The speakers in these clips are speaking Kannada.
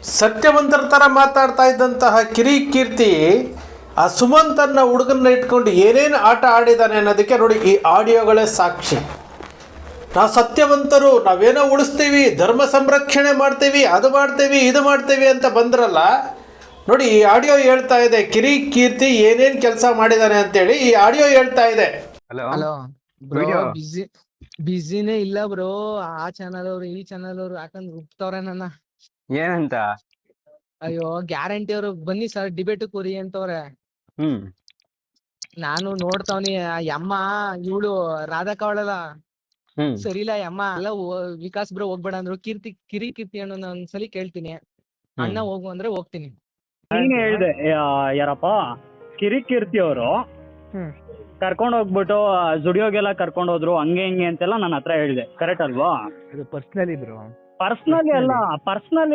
ಸತ್ಯವಂತರ ಥರ ಮಾತಾಡ್ತಾ ಇದ್ದಂತಹ ಕಿರೀಕೀರ್ತಿ ಆ ಸುಮಂತನ್ನ ಹುಡುಗನ್ನ ಇಟ್ಕೊಂಡು ಏನೇನು ಆಟ ಆಡಿದ್ದಾನೆ ಅನ್ನೋದಕ್ಕೆ ನೋಡಿ ಈ ಆಡಿಯೋಗಳೇ ಸಾಕ್ಷಿ. ನಾವು ಸತ್ಯವಂತರು, ನಾವೇನೋ ಉಳಿಸ್ತೀವಿ, ಧರ್ಮ ಸಂರಕ್ಷಣೆ ಮಾಡ್ತೀವಿ, ಅದು ಮಾಡ್ತೀವಿ, ಇದು ಮಾಡ್ತೀವಿ ಅಂತ ಬಂದ್ರಲ್ಲ. ನೋಡಿ ಈ ಆಡಿಯೋ ಹೇಳ್ತಾ ಇದೆ ಕಿರೀಕೀರ್ತಿ ಏನೇನು ಕೆಲಸ ಮಾಡಿದ್ದಾನೆ ಅಂತೇಳಿ ಈ ಆಡಿಯೋ ಹೇಳ್ತಾ ಇದೆ. ಹಲೋ ಬ್ರೋ, ಬಿಸಿನೇ ಇಲ್ಲ ಬ್ರೋ. ಆ ಚಾನಲ್ ಅವ್ರು ಈ ಚಾನಲ್ ಅವ್ರು ಹಾಕೊಂಡ್ ರುಬ್ತವ್ರೆ ನನ್ನ. ಏನಂತ? ಅಯ್ಯೋ ಗ್ಯಾರಂಟಿ ಅವ್ರು ಬನ್ನಿ ಸರ್ ಡಿಬೇಟ್ ಕೂರಿ ಅಂತವ್ರೆ. ನಾನು ನೋಡ್ತಾವ್ನಿ ಆ ಯಮ್ಮ ಇವಳು ರಾಧಾ ಅವಳಲ್ಲ ಸರಿ ಇಲ್ಲ ಯಮ್ಮ ಎಲ್ಲ ವಿಕಾಸ್ ಬ್ರೋ ಹೋಗ್ಬೇಡ ಅಂದ್ರು. ಕಿರೀಕೀರ್ತಿ ಅಣ್ಣ ಒಂದ್ಸಲಿ ಕೇಳ್ತೀನಿ, ಅಣ್ಣ ಹೋಗು ಅಂದ್ರೆ ಹೋಗ್ತೀನಿ. ನೀನ್ ಹೇಳ್ದೆ ಯಾರಪ್ಪ ಕಿರೀಕೀರ್ತಿ ಅವರು ಕರ್ಕೊಂಡ್ ಹೋಗ್ಬಿಟ್ಟು ಜುಡಿಯೋಗೆಲ್ಲ ಕರ್ಕೊಂಡ್ ಹೋದ್ರು ಹಂಗೆ ಹಿಂಗೆ ಅಂತೆಲ್ಲ ನನ್ನ ಹತ್ರ ಹೇಳ್ದೆ, ಕರೆಕ್ಟ್ ಅಲ್ವಾ? ಪರ್ಸನಲಿ ಬ್ರೋ, ಪರ್ಸನಲಿ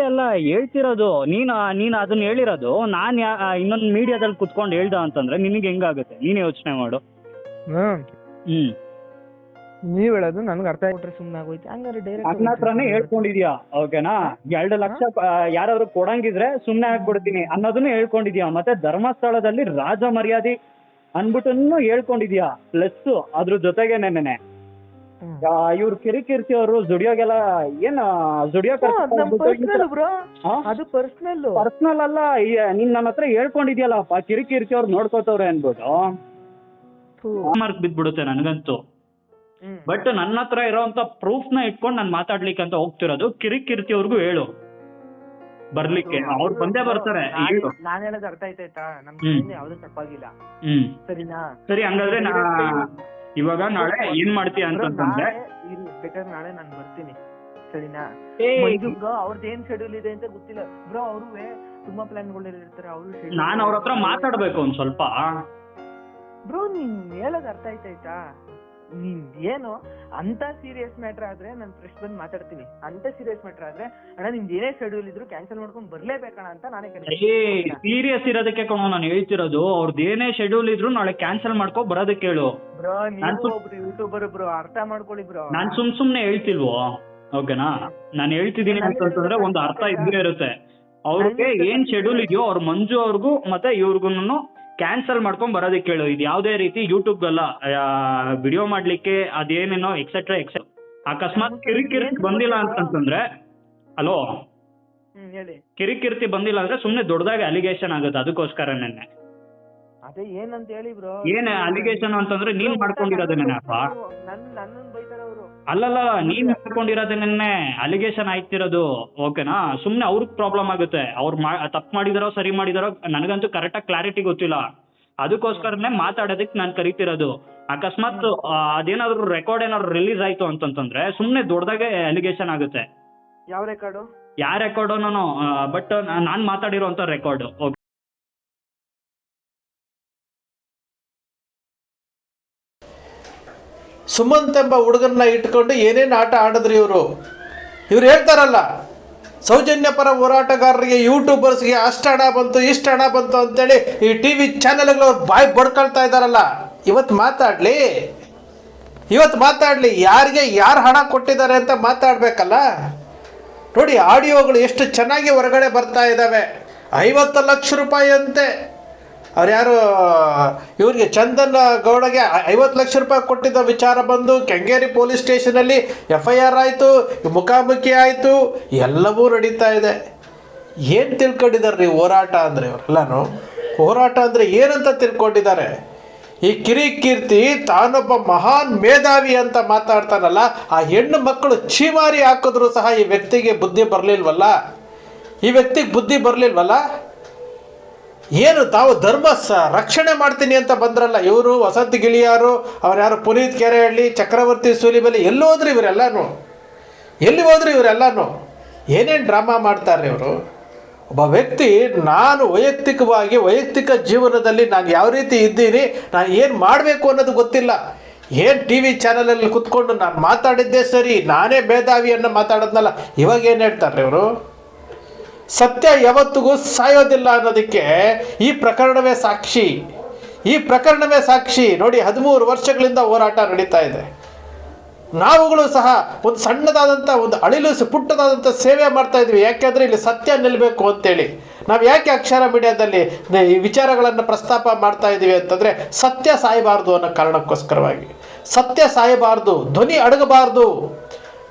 ಅಲ್ಲ ಹೇಳ್ತಿರೋದು. ನೀನ್ ಅದನ್ನ ಹೇಳಿರೋದು. ನಾನ್ ಇನ್ನೊಂದ್ ಮೀಡಿಯಾದಲ್ಲಿ ಕುತ್ಕೊಂಡು ಹೇಳ್ದ ಅಂತಂದ್ರೆ ನಿನಗೆ ಹೆಂಗಾಗುತ್ತೆ? ನೀನ್ ಯೋಚನೆ ಮಾಡು. ನೀವ್ ಹೇಳೋದು ನನ್ಗೆ ಅರ್ಥ ಆಗ್ಬಿಟ್ರೆ ಸುಮ್ನೆ ಆಗೋಯ್ತು. ಹಂಗಾರೆ ನನ್ನ ಹತ್ರನೇ ಹೇಳ್ಕೊಂಡಿದ್ಯಾ, ಓಕೆನಾ? 2 ಲಕ್ಷ ಯಾರಾದ್ರು ಕೊಡಂಗಿದ್ರೆ ಸುಮ್ನೆ ಆಗ್ಬಿಡ್ತೀನಿ ಅನ್ನೋದನ್ನ ಹೇಳ್ಕೊಂಡಿದ್ಯಾ. ಮತ್ತೆ ಧರ್ಮಸ್ಥಳದಲ್ಲಿ ರಾಜ ಮರ್ಯಾದೆ ಅನ್ಬಿಟ್ಟು ಹೇಳ್ಕೊಂಡಿದ್ಯಾ. ಪ್ಲಸ್ ಅದ್ರ ಜೊತೆಗೆ ನೆನ್ನೆ ಇವ್ರು ಕಿರೀಕೀರ್ತಿ ಅವರು ಜುಡಿಯೋಗೆಲ್ಲ ಏನ್ ಜುಡಿಯೋ ಪರ್ಸನಲ್ ಅಲ್ಲ, ನೀನ್ ನನ್ನ ಹತ್ರ ಹೇಳ್ಕೊಂಡಿದ್ಯಲ್ಲಪ್ಪ ಕಿರೀಕೀರ್ತಿ ಅವ್ರು ನೋಡ್ಕೋತವ್ರೆ ಅನ್ಬಿಟ್ಟು ಮಾರ್ಕ್ ಬಿದ್ಬಿಡುತ್ತೆ ನನ್ಗಂತೂ. ಬಟ್ ನನ್ನ ಹತ್ರ ಇರೋಂತ ಪ್ರೂಫ್ ನ ಇಟ್ಕೊಂಡು ನಾನು ಮಾತಾಡ್ಲಿಕ್ಕೆ ಅಂತ ಹೋಗ್ತಿರೋದು. ಕಿರೀಕೀರ್ತಿ ಅವ್ರಿಗೂ ಹೇಳು ಬರ್ಲಿಕ್ಕೆ, ಅವ್ರು ಬಂದೇ ಬರ್ತಾರೆ. ನಾನ್ ಹೇಳೋದು ಅರ್ಥ ಆಯ್ತಾಯ್ತಾ? ನಮ್ ಯಾವ್ದು ತಪ್ಪಾಗಿಲ್ಲ, ಸರಿನಾ? ಸರಿ, ಹಂಗಾದ್ರೆ ಇವಾಗ ನಾಳೆ ಏನ್ ಮಾಡ್ತೀಯ ಅಂತಂದ್ರೆ ಬೇಕಾದ್ರೆ ನಾಳೆ ನಾನ್ ಬರ್ತೀನಿ, ಸರಿನಾ? ಅವ್ರದ್ದು ಏನ್ ಶೆಡ್ಯೂಲ್ ಇದೆ ಅಂತ ಗೊತ್ತಿಲ್ಲ ಬ್ರೋ. ಅವ್ರು ತುಂಬಾ ಪ್ಲಾನ್ ಗಳಿರ್ತಾರೆ. ಅವ್ರು ನಾನ್ ಅವ್ರ ಹತ್ರ ಮಾತಾಡ್ಬೇಕು ಒಂದ್ ಸ್ವಲ್ಪ. ಬ್ರೋ ನೀನ್ ಹೇಳೋದ್ ಅರ್ಥ ಆಯ್ತಾಯ್ತಾ? ನೀನ್ ಏನು ಅಂತ ಸೀರಿಯಸ್ ಮ್ಯಾಟರ್ ಆದ್ರೆ ನಾನು ಫ್ರೆಶ್ ಬಂದ್ ಮಾತಾಡ್ತೀನಿ. ಅಂತ ಸೀರಿಯಸ್ ಮ್ಯಾಟರ್ ಆದ್ರೆ ಅಣ್ಣ ನಿಮ್ದು ಏನೇ ಶೆಡ್ಯೂಲ್ ಇದ್ರು ಕ್ಯಾನ್ಸಲ್ ಮಾಡ್ಕೊಂಡ್ ಬರ್ಲೇಬೇಕಣ ಅಂತ ನಾನೇ ಸೀರಿಯಸ್ ಇರೋದಕ್ಕೆ ಕಣೋ ನಾನು ಹೇಳ್ತಿರೋದು. ಅವ್ರದ್ದು ಏನೇ ಶೆಡ್ಯೂಲ್ ಇದ್ರು ನಾಳೆ ಕ್ಯಾನ್ಸಲ್ ಮಾಡ್ಕೊ ಬರೋದಕ್ಕೆ ಹೇಳು. ಬ್ರೋ ನೀವು ಒಬ್ರು ಯೂಟ್ಯೂಬರ್ ಬ್ರೋ, ಅರ್ಥ ಮಾಡ್ಕೊಳ್ಳಿ ಬ್ರೋ. ನಾನ್ ಸುಮ್ನೆ ಹೇಳ್ತಿಲ್ವೋ, ಓಕೆನಾ? ನಾನು ಹೇಳ್ತಿದ್ದೀನಿ ಅಂತಂದ್ರೆ ಒಂದು ಅರ್ಥ ಇದ್ದೇ ಇರುತ್ತೆ. ಅವ್ರಿಗೆ ಏನ್ ಶೆಡ್ಯೂಲ್ ಇದೆಯೋ ಅವ್ರ ಮಂಜು ಅವ್ರಿಗೂ ಮತ್ತೆ ಇವ್ರಿಗೂ ಕ್ಯಾನ್ಸಲ್ ಮಾಡ್ಕೊಂಡ್ ಬರೋದಕ್ಕೆ ಹೇಳು. ಇದು ಯಾವ್ದೇ ರೀತಿ ಯೂಟ್ಯೂಬ್ ಅಲ್ಲ, ವಿಡಿಯೋ ಮಾಡ್ಲಿಕ್ಕೆ ಅದೇನೇನೋ ಎಕ್ಸೆಟ್ರಾ ಎಕ್ಸೆಟ್ರಾ. ಅಕಸ್ಮಾತ್ ಕಿರಿಕಿರ್ತಿ ಬಂದಿಲ್ಲ ಅಂತಂದ್ರೆ, ಹಲೋ, ಕಿರಿಕಿರ್ತಿ ಬಂದಿಲ್ಲ ಅಂದ್ರೆ ಸುಮ್ನೆ ದೊಡ್ಡದಾಗಿ ಅಲಿಗೇಷನ್ ಆಗುತ್ತೆ. ಅದಕ್ಕೋಸ್ಕರ ನೆನ್ನೆ ಅದೇ ಏನಂತ ಹೇಳಿ ಬ್ರೋ. ಏನ್ ಅಲಿಗೇಷನ್ ಅಂತಂದ್ರೆ ನೀನ್ ಮಾಡ್ಕೊಂಡಿರೋದೇನಪ್ಪ? ಅಲ್ಲಲ್ಲ, ನೀನ್ ಮಾಡ್ಕೊಂಡಿರೋದೇನೆ ಅಲಿಗೇಷನ್ ಆಯ್ತಿರೋದು, ಓಕೆನಾ? ಸುಮ್ನೆ ಅವ್ರಿಗೆ ಪ್ರಾಬ್ಲಮ್ ಆಗುತ್ತೆ. ಅವ್ರು ತಪ್ಪು ಮಾಡಿದಾರೋ ಸರಿ ಮಾಡಿದಾರೋ ನನಗಂತೂ ಕರೆಕ್ಟಾಗಿ ಕ್ಲಾರಿಟಿ ಗೊತ್ತಿಲ್ಲ. ಅದಕ್ಕೋಸ್ಕರನೇ ಮಾತಾಡೋದಕ್ಕೆ ನಾನು ಕರಿತಿರೋದು. ಅಕಸ್ಮಾತ್ ಅದೇನಾದ್ರು ರೆಕಾರ್ಡ್ ಏನಾದ್ರು ರಿಲೀಸ್ ಆಯ್ತು ಅಂತಂತಂದ್ರೆ ಸುಮ್ನೆ ದೊಡ್ಡದಾಗೆ ಅಲಿಗೇಷನ್ ಆಗುತ್ತೆ. ಯಾವ ರೆಕಾರ್ಡು? ಯಾವ ರೆಕಾರ್ಡು? ನಾನು ಬಟ್ ನಾನ್ ಮಾತಾಡಿರೋ ಅಂತ ರೆಕಾರ್ಡು. ಸುಮಂತ್ ಎಂಬ ಹುಡುಗರನ್ನ ಇಟ್ಕೊಂಡು ಏನೇನು ಆಟ ಆಡಿದ್ರು ಇವರು ಹೇಳ್ತಾರಲ್ಲ, ಸೌಜನ್ಯ ಪರ ಹೋರಾಟಗಾರರಿಗೆ, ಯೂಟ್ಯೂಬರ್ಸ್ಗೆ ಅಷ್ಟು ಹಣ ಬಂತು ಇಷ್ಟು ಹಣ ಬಂತು ಅಂತೇಳಿ ಈ TV ಚಾನೆಲ್ಗಳು ಅವ್ರು ಬಾಯಿ ಬಡ್ಕೊಳ್ತಾ ಇದ್ದಾರಲ್ಲ. ಇವತ್ತು ಮಾತಾಡಲಿ, ಯಾರಿಗೆ ಯಾರು ಹಣ ಕೊಟ್ಟಿದ್ದಾರೆ ಅಂತ ಮಾತಾಡಬೇಕಲ್ಲ. ನೋಡಿ ಆಡಿಯೋಗಳು ಎಷ್ಟು ಚೆನ್ನಾಗಿ ಹೊರಗಡೆ ಬರ್ತಾ ಇದ್ದಾವೆ. 50 ಲಕ್ಷ ರೂಪಾಯಿ ಅಂತೆ. ಅವ್ರು ಯಾರು ಇವ್ರಿಗೆ ಚಂದನ್ ಗೌಡಗೆ 50 ಲಕ್ಷ ರೂಪಾಯಿ ಕೊಟ್ಟಿದ್ದ ವಿಚಾರ ಬಂದು ಕೆಂಗೇರಿ ಪೊಲೀಸ್ ಸ್ಟೇಷನಲ್ಲಿ FIR ಆಯಿತು, ಮುಖಾಮುಖಿ ಆಯಿತು, ಎಲ್ಲವೂ ನಡೀತಾ ಇದೆ. ಏನು ತಿಳ್ಕೊಂಡಿದ್ದಾರೆ ನೀವು ಹೋರಾಟ ಅಂದರೆ? ಇವರೆಲ್ಲನೂ ಹೋರಾಟ ಅಂದರೆ ಏನಂತ ತಿಳ್ಕೊಂಡಿದ್ದಾರೆ? ಈ ಕಿರೀಕೀರ್ತಿ ತಾನೊಬ್ಬ ಮಹಾನ್ ಮೇಧಾವಿ ಅಂತ ಮಾತಾಡ್ತಾನಲ್ಲ, ಆ ಹೆಣ್ಣು ಮಕ್ಕಳು ಚೀಮಾರಿ ಹಾಕಿದ್ರು ಸಹ ಈ ವ್ಯಕ್ತಿಗೆ ಬುದ್ಧಿ ಬರಲಿಲ್ವಲ್ಲ. ಏನು ತಾವು ಧರ್ಮ ರಕ್ಷಣೆ ಮಾಡ್ತೀನಿ ಅಂತ ಬಂದ್ರಲ್ಲ ಇವರು, ವಸಂತ ಗಿಳಿಯಾರು, ಅವ್ರು ಯಾರು ಪುನೀತ್ ಕೆರೆಹಳ್ಳಿ, ಚಕ್ರವರ್ತಿ ಸೂಲಿಬೆಲೆ, ಎಲ್ಲಿ ಹೋದ್ರು ಇವರೆಲ್ಲನೂ ಏನೇನು ಡ್ರಾಮಾ ಮಾಡ್ತಾರೆ ಇವರು. ಒಬ್ಬ ವ್ಯಕ್ತಿ ನಾನು ವೈಯಕ್ತಿಕ ಜೀವನದಲ್ಲಿ ನಾನು ಯಾವ ರೀತಿ ಇದ್ದೀನಿ, ನಾನು ಏನು ಮಾಡಬೇಕು ಅನ್ನೋದು ಗೊತ್ತಿಲ್ಲ. ಏನು TV ಚಾನಲಲ್ಲಿ ಕುತ್ಕೊಂಡು ನಾನು ಮಾತಾಡಿದ್ದೆ ಸರಿ, ನಾನೇ ಮೇಧಾವಿಯನ್ನು ಮಾತಾಡೋದ್ನಲ್ಲ, ಇವಾಗ ಏನು ಹೇಳ್ತಾರೆ ಇವರು? ಸತ್ಯ ಯಾವತ್ತಿಗೂ ಸಾಯೋದಿಲ್ಲ ಅನ್ನೋದಕ್ಕೆ ಈ ಪ್ರಕರಣವೇ ಸಾಕ್ಷಿ. ನೋಡಿ 13 ವರ್ಷಗಳಿಂದ ಹೋರಾಟ ನಡೀತಾ ಇದೆ. ನಾವುಗಳು ಸಹ ಒಂದು ಸಣ್ಣದಾದಂಥ ಒಂದು ಅಳಿಲು ಪುಟ್ಟದಾದಂಥ ಸೇವೆ ಮಾಡ್ತಾ ಇದ್ವಿ. ಯಾಕೆಂದರೆ ಇಲ್ಲಿ ಸತ್ಯ ನಿಲ್ಲಬೇಕು ಅಂತೇಳಿ. ನಾವು ಯಾಕೆ ಅಕ್ಷರ ಮೀಡಿಯಾದಲ್ಲಿ ಈ ವಿಚಾರಗಳನ್ನು ಪ್ರಸ್ತಾಪ ಮಾಡ್ತಾ ಇದ್ದೀವಿ ಅಂತಂದರೆ ಸತ್ಯ ಸಾಯಬಾರ್ದು ಅನ್ನೋ ಕಾರಣಕ್ಕೋಸ್ಕರವಾಗಿ. ಸತ್ಯ ಸಾಯಬಾರ್ದು, ಧ್ವನಿ ಅಡಗಬಾರ್ದು,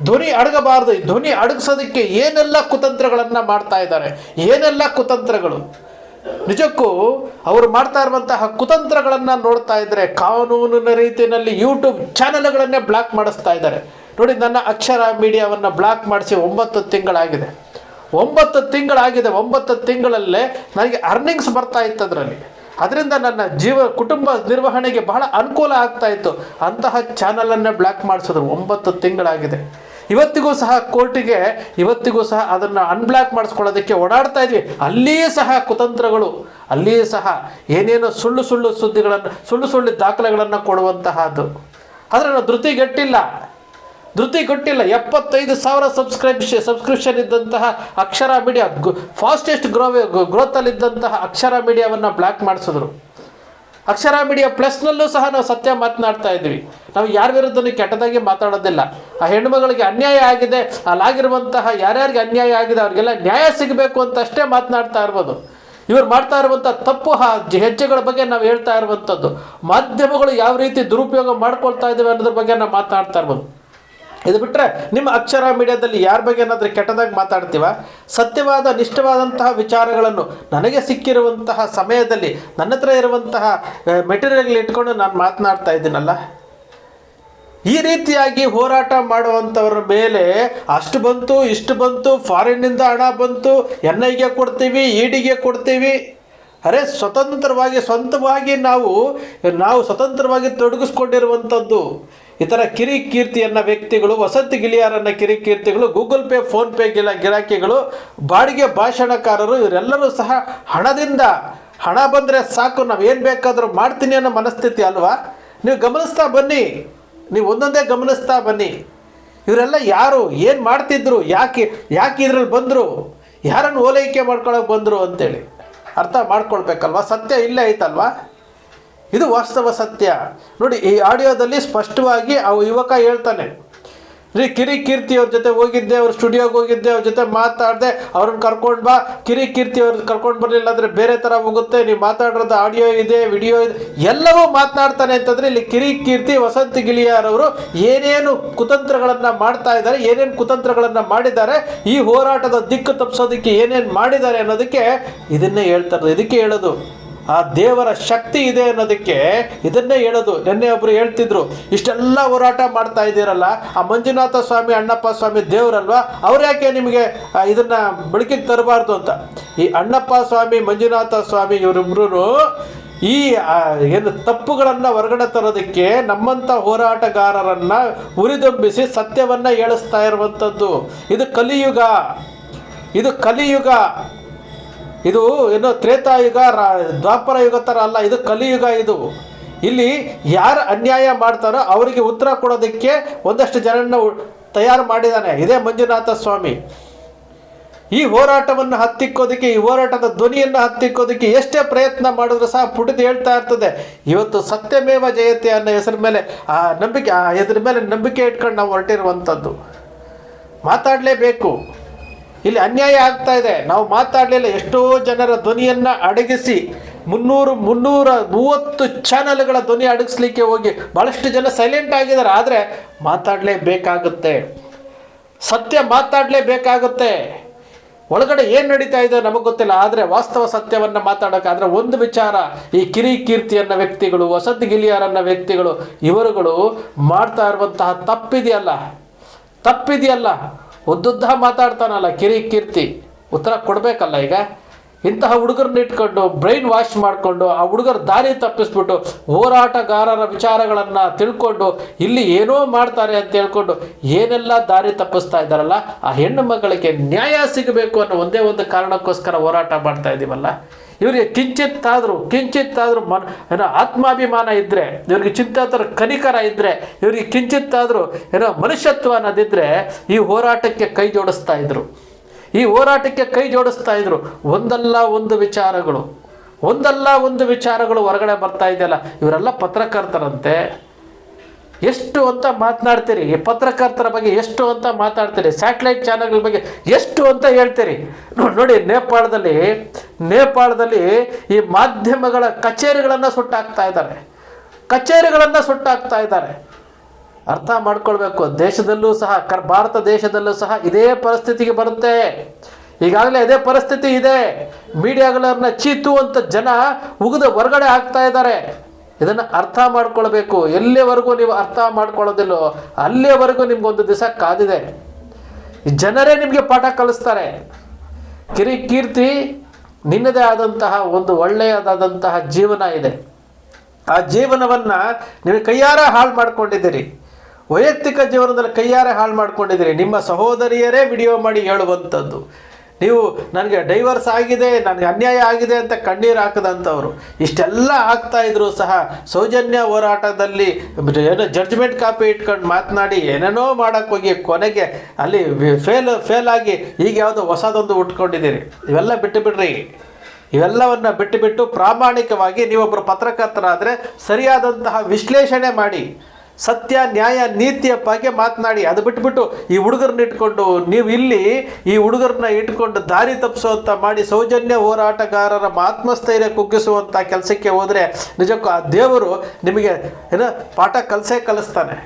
ಧ್ವನಿ ಅಡಗಬಾರ್ದು. ಧ್ವನಿ ಅಡಗಿಸೋದಕ್ಕೆ ಏನೆಲ್ಲ ಕುತಂತ್ರಗಳನ್ನು ಮಾಡ್ತಾ ಇದ್ದಾರೆ, ಏನೆಲ್ಲ ಕುತಂತ್ರಗಳು. ನಿಜಕ್ಕೂ ಅವರು ಮಾಡ್ತಾ ಇರುವಂತಹ ಕುತಂತ್ರಗಳನ್ನು ನೋಡ್ತಾ ಇದ್ದರೆ ಕಾನೂನಿನ ರೀತಿಯಲ್ಲಿ ಯೂಟ್ಯೂಬ್ ಚಾನಲ್ಗಳನ್ನೇ ಬ್ಲಾಕ್ ಮಾಡಿಸ್ತಾ ಇದ್ದಾರೆ. ನೋಡಿ, ನನ್ನ ಅಕ್ಷರ ಮೀಡಿಯಾವನ್ನು ಬ್ಲಾಕ್ ಮಾಡಿಸಿ 9 ತಿಂಗಳಾಗಿದೆ. 9 ತಿಂಗಳಾಗಿದೆ. 9 ತಿಂಗಳಲ್ಲೇ ನನಗೆ ಅರ್ನಿಂಗ್ಸ್ ಬರ್ತಾ ಇತ್ತು ಅದರಲ್ಲಿ. ಅದರಿಂದ ನನ್ನ ಕುಟುಂಬ ನಿರ್ವಹಣೆಗೆ ಬಹಳ ಅನುಕೂಲ ಆಗ್ತಾ ಇತ್ತು. ಅಂತಹ ಚಾನಲನ್ನೇ ಬ್ಲಾಕ್ ಮಾಡಿಸಿದ್ರು. 9 ತಿಂಗಳಾಗಿದೆ. ಇವತ್ತಿಗೂ ಸಹ ಕೋರ್ಟಿಗೆ ಇವತ್ತಿಗೂ ಸಹ ಅದನ್ನು ಅನ್ಬ್ಲಾಕ್ ಮಾಡಿಸ್ಕೊಳ್ಳೋದಕ್ಕೆ ಓಡಾಡ್ತಾ ಇದ್ವಿ. ಅಲ್ಲಿಯೇ ಸಹ ಕುತಂತ್ರಗಳು, ಅಲ್ಲಿಯೇ ಸಹ ಏನೇನೋ ಸುಳ್ಳು ಸುದ್ದಿಗಳನ್ನು, ಸುಳ್ಳು ದಾಖಲೆಗಳನ್ನು ಕೊಡುವಂತಹದ್ದು. ಆದರೆ ನಾವು ಧೃತಿಗೆಟ್ಟಿಲ್ಲ. 75,000 ಸಬ್ಸ್ಕ್ರಿಪ್ಷನ್ ಇದ್ದಂತಹ ಅಕ್ಷರ ಮೀಡಿಯಾ, ಫಾಸ್ಟೆಸ್ಟ್ ಗ್ರೋತಲ್ಲಿದ್ದಂತಹ ಅಕ್ಷರ ಮೀಡಿಯಾವನ್ನು ಬ್ಲಾಕ್ ಮಾಡಿಸಿದ್ರು. ಅಕ್ಷರ ಮೀಡಿಯಾ ಪ್ಲಸ್ನಲ್ಲೂ ಸಹ ನಾವು ಸತ್ಯ ಮಾತನಾಡ್ತಾ ಇದ್ವಿ. ನಾವು ಯಾರ ವಿರುದ್ಧನೂ ಕೆಟ್ಟದಾಗಿ ಮಾತಾಡೋದಿಲ್ಲ. ಆ ಹೆಣ್ಣುಮಗಳಿಗೆ ಅನ್ಯಾಯ ಆಗಿದೆ, ಅಲ್ಲಾಗಿರುವಂತಹ ಯಾರ್ಯಾರಿಗೆ ಅನ್ಯಾಯ ಆಗಿದೆ ಅವ್ರಿಗೆಲ್ಲ ನ್ಯಾಯ ಸಿಗಬೇಕು ಅಂತ ಅಷ್ಟೇ ಮಾತನಾಡ್ತಾ ಇರ್ಬೋದು. ಇವರು ಮಾಡ್ತಾ ಇರುವಂಥ ತಪ್ಪು ಹೆಜ್ಜೆಗಳ ಬಗ್ಗೆ ನಾವು ಹೇಳ್ತಾ ಇರುವಂಥದ್ದು. ಮಾಧ್ಯಮಗಳು ಯಾವ ರೀತಿ ದುರುಪಯೋಗ ಮಾಡ್ಕೊಳ್ತಾ ಇದ್ದೇವೆ ಅನ್ನೋದ್ರ ಬಗ್ಗೆ ನಾವು ಮಾತನಾಡ್ತಾ ಇರ್ಬೋದು. ಇದು ಬಿಟ್ಟರೆ ನಿಮ್ಮ ಅಕ್ಷರ ಮೀಡಿಯಾದಲ್ಲಿ ಯಾರ ಬಗ್ಗೆ ಏನಾದರೂ ಕೆಟ್ಟದಾಗಿ ಮಾತಾಡ್ತೀವ? ಸತ್ಯವಾದ ನಿಷ್ಠವಾದಂತಹ ವಿಚಾರಗಳನ್ನು ನನಗೆ ಸಿಕ್ಕಿರುವಂತಹ ಸಮಯದಲ್ಲಿ ನನ್ನ ಹತ್ರ ಇರುವಂತಹ ಮೆಟೀರಿಯಲ್ ಇಟ್ಕೊಂಡು ನಾನು ಮಾತನಾಡ್ತಾ ಇದ್ದೀನಲ್ಲ. ಈ ರೀತಿಯಾಗಿ ಹೋರಾಟ ಮಾಡುವಂಥವ್ರ ಮೇಲೆ ಅಷ್ಟು ಬಂತು, ಇಷ್ಟು ಬಂತು, ಫಾರಿನ್ನಿಂದ ಹಣ ಬಂತು, NIಗೆ ಕೊಡ್ತೀವಿ, EDಗೆ ಕೊಡ್ತೀವಿ. ಅರೆ, ಸ್ವಂತವಾಗಿ ನಾವು ಸ್ವತಂತ್ರವಾಗಿ ತೊಡಗಿಸ್ಕೊಂಡಿರುವಂಥದ್ದು. ಈ ಥರ ಕಿರಿಕೀರ್ತಿಯನ್ನ ವ್ಯಕ್ತಿಗಳು, ವಸಂತ್ ಗಿಳಿಯಾರನ್ನ ಕಿರಿಕೀರ್ತಿಗಳು, ಗೂಗಲ್ ಪೇ, ಫೋನ್ ಪೇ ಗಿರಾಕಿಗಳು, ಬಾಡಿಗೆ ಭಾಷಣಕಾರರು, ಇವರೆಲ್ಲರೂ ಸಹ ಹಣ ಬಂದರೆ ಸಾಕು, ನಾವು ಏನು ಬೇಕಾದರೂ ಮಾಡ್ತೀನಿ ಅನ್ನೋ ಮನಸ್ಥಿತಿ ಅಲ್ವಾ? ನೀವು ಗಮನಿಸ್ತಾ ಬನ್ನಿ, ನೀವು ಒಂದೊಂದೇ ಗಮನಿಸ್ತಾ ಬನ್ನಿ. ಇವರೆಲ್ಲ ಯಾರು, ಏನು ಮಾಡ್ತಿದ್ರು, ಯಾಕೆ ಇದ್ರಲ್ಲಿ ಬಂದರು, ಯಾರನ್ನು ಓಲೈಕೆ ಮಾಡ್ಕೊಳ್ಳೋಕೆ ಬಂದರು ಅಂತೇಳಿ ಅರ್ಥ ಮಾಡ್ಕೊಳ್ಬೇಕಲ್ವ? ಸತ್ಯ ಇಲ್ಲೇ ಐತಲ್ವಾ? ಇದು ವಾಸ್ತವ ಸತ್ಯ. ನೋಡಿ, ಈ ಆಡಿಯೋದಲ್ಲಿ ಸ್ಪಷ್ಟವಾಗಿ ಆ ಯುವಕ ಹೇಳ್ತಾನೆ, ಕಿರಿಕೀರ್ತಿಯವ್ರ ಜೊತೆ ಹೋಗಿದ್ದೆ, ಅವ್ರ ಸ್ಟುಡಿಯೋಗೆ ಹೋಗಿದ್ದೆ, ಅವ್ರ ಜೊತೆ ಮಾತಾಡಿದೆ, ಅವ್ರನ್ನ ಕರ್ಕೊಂಡು ಬಾ. ಕಿರಿಕೀರ್ತಿಯವ್ರ ಕರ್ಕೊಂಡು ಬರಲಿಲ್ಲ ಅಂದರೆ ಬೇರೆ ಥರ ಹೋಗುತ್ತೆ, ನೀವು ಮಾತಾಡಿರೋದು ಆಡಿಯೋ ಇದೆ, ವಿಡಿಯೋ ಇದೆ, ಎಲ್ಲವೂ ಮಾತನಾಡ್ತಾನೆ ಅಂತಂದರೆ ಇಲ್ಲಿ ಕಿರಿಕೀರ್ತಿ, ವಸಂತ್ ಗಿಳಿಯಾರವರು ಏನೇನು ಕುತಂತ್ರಗಳನ್ನು ಮಾಡ್ತಾ ಇದ್ದಾರೆ, ಏನೇನು ಕುತಂತ್ರಗಳನ್ನು ಮಾಡಿದ್ದಾರೆ, ಈ ಹೋರಾಟದ ದಿಕ್ಕು ತಪ್ಪಿಸೋದಕ್ಕೆ ಏನೇನು ಮಾಡಿದ್ದಾರೆ ಅನ್ನೋದಕ್ಕೆ ಇದನ್ನೇ ಹೇಳ್ತಾರೆ. ಇದಕ್ಕೆ ಹೇಳೋದು ಆ ದೇವರ ಶಕ್ತಿ ಇದೆ ಅನ್ನೋದಕ್ಕೆ ಇದನ್ನೇ ಹೇಳೋದು. ನಿನ್ನೆ ಒಬ್ಬರು ಹೇಳ್ತಿದ್ರು, ಇಷ್ಟೆಲ್ಲ ಹೋರಾಟ ಮಾಡ್ತಾ ಇದ್ದೀರಲ್ಲ, ಆ ಮಂಜುನಾಥ ಸ್ವಾಮಿ, ಅಣ್ಣಪ್ಪ ಸ್ವಾಮಿ ದೇವರಲ್ವಾ, ಅವ್ರು ಯಾಕೆ ನಿಮಗೆ ಇದನ್ನು ಬೆಳಕಿಗೆ ತರಬಾರ್ದು ಅಂತ. ಈ ಅಣ್ಣಪ್ಪ ಸ್ವಾಮಿ, ಮಂಜುನಾಥ ಸ್ವಾಮಿ ಇವರಿಬ್ಬರೂ ಈ ಏನು ತಪ್ಪುಗಳನ್ನು ಹೊರಗಡೆ ತರೋದಕ್ಕೆ ನಮ್ಮಂಥ ಹೋರಾಟಗಾರರನ್ನು ಉರಿದೊಂಬಿಸಿ ಸತ್ಯವನ್ನು ಹೇಳಿಸ್ತಾ ಇರುವಂಥದ್ದು. ಇದು ಕಲಿಯುಗ, ಇದು ಏನು ತ್ರೇತಾಯುಗ, ದ್ವಾಪರ ಯುಗ ಥರ ಅಲ್ಲ, ಇದು ಕಲಿಯುಗ. ಇಲ್ಲಿ ಯಾರು ಅನ್ಯಾಯ ಮಾಡ್ತಾರೋ ಅವರಿಗೆ ಉತ್ತರ ಕೊಡೋದಕ್ಕೆ ಒಂದಷ್ಟು ಜನರನ್ನು ತಯಾರು ಮಾಡಿದ್ದಾನೆ ಇದೇ ಮಂಜುನಾಥ ಸ್ವಾಮಿ. ಈ ಹೋರಾಟವನ್ನು ಹತ್ತಿಕ್ಕೋದಕ್ಕೆ, ಈ ಹೋರಾಟದ ಧ್ವನಿಯನ್ನು ಹತ್ತಿಕ್ಕೋದಕ್ಕೆ ಎಷ್ಟೇ ಪ್ರಯತ್ನ ಮಾಡಿದ್ರು ಸಹ ಪುಟಿದು ಹೇಳ್ತಾ ಇರ್ತದೆ. ಇವತ್ತು ಸತ್ಯಮೇವ ಜಯತೆ ಅನ್ನೋ ಹೆಸರ ಮೇಲೆ ಇದ್ರ ಮೇಲೆ ನಂಬಿಕೆ ಇಟ್ಕೊಂಡು ನಾವು ಹೊರಟಿರುವಂಥದ್ದು. ಮಾತಾಡಲೇಬೇಕು. ಇಲ್ಲಿ ಅನ್ಯಾಯ ಆಗ್ತಾ ಇದೆ, ನಾವು ಮಾತಾಡಲಿಲ್ಲ. ಎಷ್ಟೋ ಜನರ ಧ್ವನಿಯನ್ನು ಅಡಗಿಸಿ 330 ಚಾನಲ್ಗಳ ಧ್ವನಿ ಅಡಗಿಸ್ಲಿಕ್ಕೆ ಹೋಗಿ ಭಾಳಷ್ಟು ಜನ ಸೈಲೆಂಟ್ ಆಗಿದ್ದಾರೆ. ಆದರೆ ಮಾತಾಡಲೇಬೇಕಾಗುತ್ತೆ, ಸತ್ಯ ಮಾತಾಡಲೇಬೇಕಾಗುತ್ತೆ. ಒಳಗಡೆ ಏನು ನಡೀತಾ ಇದೆ ನಮಗೆ ಗೊತ್ತಿಲ್ಲ, ಆದರೆ ವಾಸ್ತವ ಸತ್ಯವನ್ನು ಮಾತಾಡೋಕ್ಕಾದ್ರೆ ಒಂದು ವಿಚಾರ, ಈ ಕಿರಿಕೀರ್ತಿ ಅನ್ನೋ ವ್ಯಕ್ತಿಗಳು, ವಸಂತ್ ಗಿಳಿಯಾರನ್ನ ವ್ಯಕ್ತಿಗಳು, ಇವರುಗಳು ಮಾಡ್ತಾ ಇರುವಂತಹ ತಪ್ಪಿದೆಯಲ್ಲ, ಉದ್ದುದ್ದ ಮಾತಾಡ್ತಾನಲ್ಲ ಕಿರಿಕೀರ್ತಿ, ಉತ್ತರ ಕೊಡಬೇಕಲ್ಲ. ಈಗ ಇಂತಹ ಹುಡುಗರನ್ನ ಇಟ್ಕೊಂಡು ಬ್ರೈನ್ ವಾಶ್ ಮಾಡಿಕೊಂಡು ಆ ಹುಡುಗರ ದಾರಿ ತಪ್ಪಿಸ್ಬಿಟ್ಟು ಹೋರಾಟಗಾರರ ವಿಚಾರಗಳನ್ನು ತಿಳ್ಕೊಂಡು ಇಲ್ಲಿ ಏನೋ ಮಾಡ್ತಾರೆ ಅಂತ ಹೇಳ್ಕೊಂಡು ಏನೆಲ್ಲ ದಾರಿ ತಪ್ಪಿಸ್ತಾ ಇದ್ದಾರಲ್ಲ, ಆ ಹೆಣ್ಣು ಮಕ್ಕಳಿಗೆ ನ್ಯಾಯ ಸಿಗಬೇಕು ಅನ್ನೋ ಒಂದೇ ಒಂದು ಕಾರಣಕ್ಕೋಸ್ಕರ ಹೋರಾಟ ಮಾಡ್ತಾ ಇದ್ದೀವಲ್ಲ. ಇವರಿಗೆ ಕಿಂಚಿತ್ತಾದರೂ ಏನೋ ಆತ್ಮಾಭಿಮಾನ ಇದ್ದರೆ, ಇವ್ರಿಗೆ ಚಿಂತಾತರ ಕನಿಕರ ಇದ್ದರೆ, ಇವರಿಗೆ ಕಿಂಚಿತ್ತಾದರೂ ಏನೋ ಮನುಷ್ಯತ್ವ ಅನ್ನೋದಿದ್ದರೆ ಈ ಹೋರಾಟಕ್ಕೆ ಕೈ ಜೋಡಿಸ್ತಾ ಇದ್ರು. ಒಂದಲ್ಲ ಒಂದು ವಿಚಾರಗಳು ಹೊರಗಡೆ ಬರ್ತಾ ಇದೆಯಲ್ಲ. ಇವರೆಲ್ಲ ಪತ್ರಕರ್ತರಂತೆ, ಎಷ್ಟು ಅಂತ ಮಾತನಾಡ್ತೀರಿ, ಈ ಪತ್ರಕರ್ತರ ಬಗ್ಗೆ ಎಷ್ಟು ಅಂತ ಮಾತಾಡ್ತೀರಿ, ಸ್ಯಾಟಲೈಟ್ ಚಾನಲ್ಗಳ ಬಗ್ಗೆ ಎಷ್ಟು ಅಂತ ಹೇಳ್ತೀರಿ. ನೋಡಿ ನೇಪಾಳದಲ್ಲಿ ಈ ಮಾಧ್ಯಮಗಳ ಕಚೇರಿಗಳನ್ನು ಸುಟ್ಟಾಕ್ತಾ ಇದ್ದಾರೆ. ಅರ್ಥ ಮಾಡ್ಕೊಳ್ಬೇಕು. ದೇಶದಲ್ಲೂ ಸಹ ಭಾರತ ದೇಶದಲ್ಲೂ ಸಹ ಇದೇ ಪರಿಸ್ಥಿತಿಗೆ ಬರುತ್ತೆ. ಈಗಾಗಲೇ ಇದೇ ಪರಿಸ್ಥಿತಿ ಇದೆ. ಮೀಡಿಯಾಗಳನ್ನ ಚೀತು ಅಂತ ಜನ ಉಗಿದು ಹೊರಗಡೆ ಆಗ್ತಾ ಇದ್ದಾರೆ. ಇದನ್ನು ಅರ್ಥ ಮಾಡ್ಕೊಳ್ಬೇಕು. ಎಲ್ಲಿವರೆಗೂ ನೀವು ಅರ್ಥ ಮಾಡ್ಕೊಳ್ಳೋದಿಲ್ಲೋ ಅಲ್ಲಿಯವರೆಗೂ ನಿಮ್ಗೊಂದು ದಿವಸ ಕಾದಿದೆ. ಜನರೇ ನಿಮಗೆ ಪಾಠ ಕಲಿಸ್ತಾರೆ. ಕಿರಿಕೀರ್ತಿ, ನಿನ್ನದೇ ಆದಂತಹ ಒಂದು ಒಳ್ಳೆಯದಾದಂತಹ ಜೀವನ ಇದೆ. ಆ ಜೀವನವನ್ನು ನೀವು ಕೈಯಾರ ಹಾಳು ಮಾಡ್ಕೊಂಡಿದ್ದೀರಿ. ವೈಯಕ್ತಿಕ ಜೀವನದಲ್ಲಿ ಕೈಯಾರೆ ಹಾಳು ಮಾಡ್ಕೊಂಡಿದ್ದೀರಿ. ನಿಮ್ಮ ಸಹೋದರಿಯರೇ ವಿಡಿಯೋ ಮಾಡಿ ಹೇಳುವಂಥದ್ದು. ನೀವು ನನಗೆ ಡೈವರ್ಸ್ ಆಗಿದೆ, ನನಗೆ ಅನ್ಯಾಯ ಆಗಿದೆ ಅಂತ ಕಣ್ಣೀರು ಹಾಕದಂಥವ್ರು ಇಷ್ಟೆಲ್ಲ ಆಗ್ತಾ ಇದ್ರು ಸಹ ಸೌಜನ್ಯ ಹೋರಾಟದಲ್ಲಿ ಏನೋ ಜಡ್ಜ್ಮೆಂಟ್ ಕಾಪಿ ಇಟ್ಕೊಂಡು ಮಾತನಾಡಿ ಏನೇನೋ ಮಾಡೋಕ್ಕೆ ಹೋಗಿ ಕೊನೆಗೆ ಅಲ್ಲಿ ಫೇಲ್ ಆಗಿ ಈಗ ಯಾವುದೋ ಹೊಸದೊಂದು ಉಟ್ಕೊಂಡಿದ್ದೀರಿ. ಇವೆಲ್ಲ ಬಿಟ್ಟುಬಿಡ್ರಿ. ಇವೆಲ್ಲವನ್ನು ಬಿಟ್ಟು ಪ್ರಾಮಾಣಿಕವಾಗಿ ನೀವೊಬ್ಬರು ಪತ್ರಕರ್ತರಾದರೆ ಸರಿಯಾದಂತಹ ವಿಶ್ಲೇಷಣೆ ಮಾಡಿ, ಸತ್ಯ ನ್ಯಾಯ ನೀತಿಯ ಬಗ್ಗೆ ಮಾತನಾಡಿ. ಅದು ಬಿಟ್ಬಿಟ್ಟು ಈ ಹುಡುಗರನ್ನ ಇಟ್ಕೊಂಡು ನೀವು ಇಲ್ಲಿ ಈ ಹುಡುಗರನ್ನ ಇಟ್ಕೊಂಡು ದಾರಿ ತಪ್ಪಿಸುವಂಥ ಮಾಡಿ ಸೌಜನ್ಯ ಹೋರಾಟಗಾರರ ಆತ್ಮಸ್ಥೈರ್ಯ ಕುಗ್ಗಿಸುವಂಥ ಕೆಲಸಕ್ಕೆ ಹೋದರೆ ನಿಜಕ್ಕೂ ಆ ದೇವರು ನಿಮಗೆ ಪಾಠ ಕಲಿಸ್ತಾನೆ.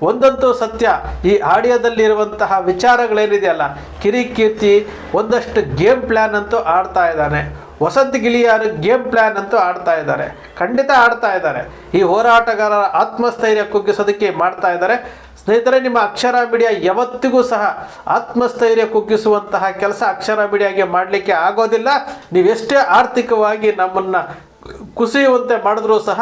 ಒಂದಂತೂ ಸತ್ಯ, ಈ ಆಡಿಯೋದಲ್ಲಿರುವಂತಹ ವಿಚಾರಗಳೇನಿದೆಯಲ್ಲ, ಕಿರಿಕೀರ್ತಿ ಒಂದಷ್ಟು ಗೇಮ್ ಪ್ಲ್ಯಾನ್ ಅಂತೂ ಆಡ್ತಾ ಇದ್ದಾನೆ. ವಸಂತ್ ಗಿಳಿಯಾರು ಗೇಮ್ ಪ್ಲ್ಯಾನ್ ಅಂತೂ ಆಡ್ತಾ ಇದ್ದಾರೆ, ಖಂಡಿತ ಆಡ್ತಾ ಇದ್ದಾರೆ. ಈ ಹೋರಾಟಗಾರರ ಆತ್ಮಸ್ಥೈರ್ಯ ಕುಗ್ಗಿಸೋದಕ್ಕೆ ಮಾಡ್ತಾ ಇದ್ದಾರೆ. ಸ್ನೇಹಿತರೆ, ನಿಮ್ಮ ಅಕ್ಷರ ಮೀಡಿಯಾ ಯಾವತ್ತಿಗೂ ಸಹ ಆತ್ಮಸ್ಥೈರ್ಯ ಕುಗ್ಗಿಸುವಂತಹ ಕೆಲಸ ಅಕ್ಷರ ಮೀಡಿಯಾಗೆ ಮಾಡಲಿಕ್ಕೆ ಆಗೋದಿಲ್ಲ. ನೀವೆಷ್ಟೇ ಆರ್ಥಿಕವಾಗಿ ನಮ್ಮನ್ನು ಕುಸಿಯುವಂತೆ ಮಾಡಿದ್ರೂ ಸಹ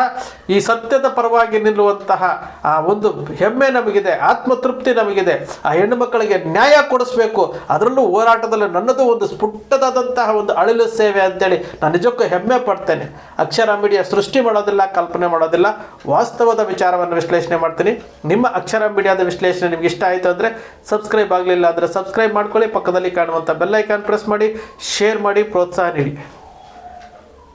ಈ ಸತ್ಯದ ಪರವಾಗಿ ನಿಲ್ಲುವಂತಹ ಆ ಒಂದು ಹೆಮ್ಮೆ ನಮಗಿದೆ, ಆತ್ಮತೃಪ್ತಿ ನಮಗಿದೆ. ಆ ಹೆಣ್ಣು ಮಕ್ಕಳಿಗೆ ನ್ಯಾಯ ಕೊಡಿಸ್ಬೇಕು. ಅದರಲ್ಲೂ ಹೋರಾಟದಲ್ಲಿ ನನ್ನದು ಒಂದು ಸ್ಫುಟದಾದಂತಹ ಒಂದು ಅಳಿಲು ಸೇವೆ ಅಂತೇಳಿ ನಾನು ನಿಜಕ್ಕೂ ಹೆಮ್ಮೆ ಪಡ್ತೇನೆ. ಅಕ್ಷರ ಮೀಡಿಯಾ ಸೃಷ್ಟಿ ಮಾಡೋದಿಲ್ಲ, ಕಲ್ಪನೆ ಮಾಡೋದಿಲ್ಲ, ವಾಸ್ತವದ ವಿಚಾರವನ್ನು ವಿಶ್ಲೇಷಣೆ ಮಾಡ್ತೀನಿ. ನಿಮ್ಮ ಅಕ್ಷರ ಮೀಡಿಯಾದ ವಿಶ್ಲೇಷಣೆ ನಿಮ್ಗೆ ಇಷ್ಟ ಆಯಿತು ಅಂದರೆ ಸಬ್ಸ್ಕ್ರೈಬ್ ಆಗಲಿಲ್ಲ ಅಂದರೆ ಸಬ್ಸ್ಕ್ರೈಬ್ ಮಾಡ್ಕೊಳ್ಳಿ. ಪಕ್ಕದಲ್ಲಿ ಕಾಣುವಂಥ ಬೆಲ್ ಐಕಾನ್ ಪ್ರೆಸ್ ಮಾಡಿ, ಶೇರ್ ಮಾಡಿ, ಪ್ರೋತ್ಸಾಹ ನೀಡಿ.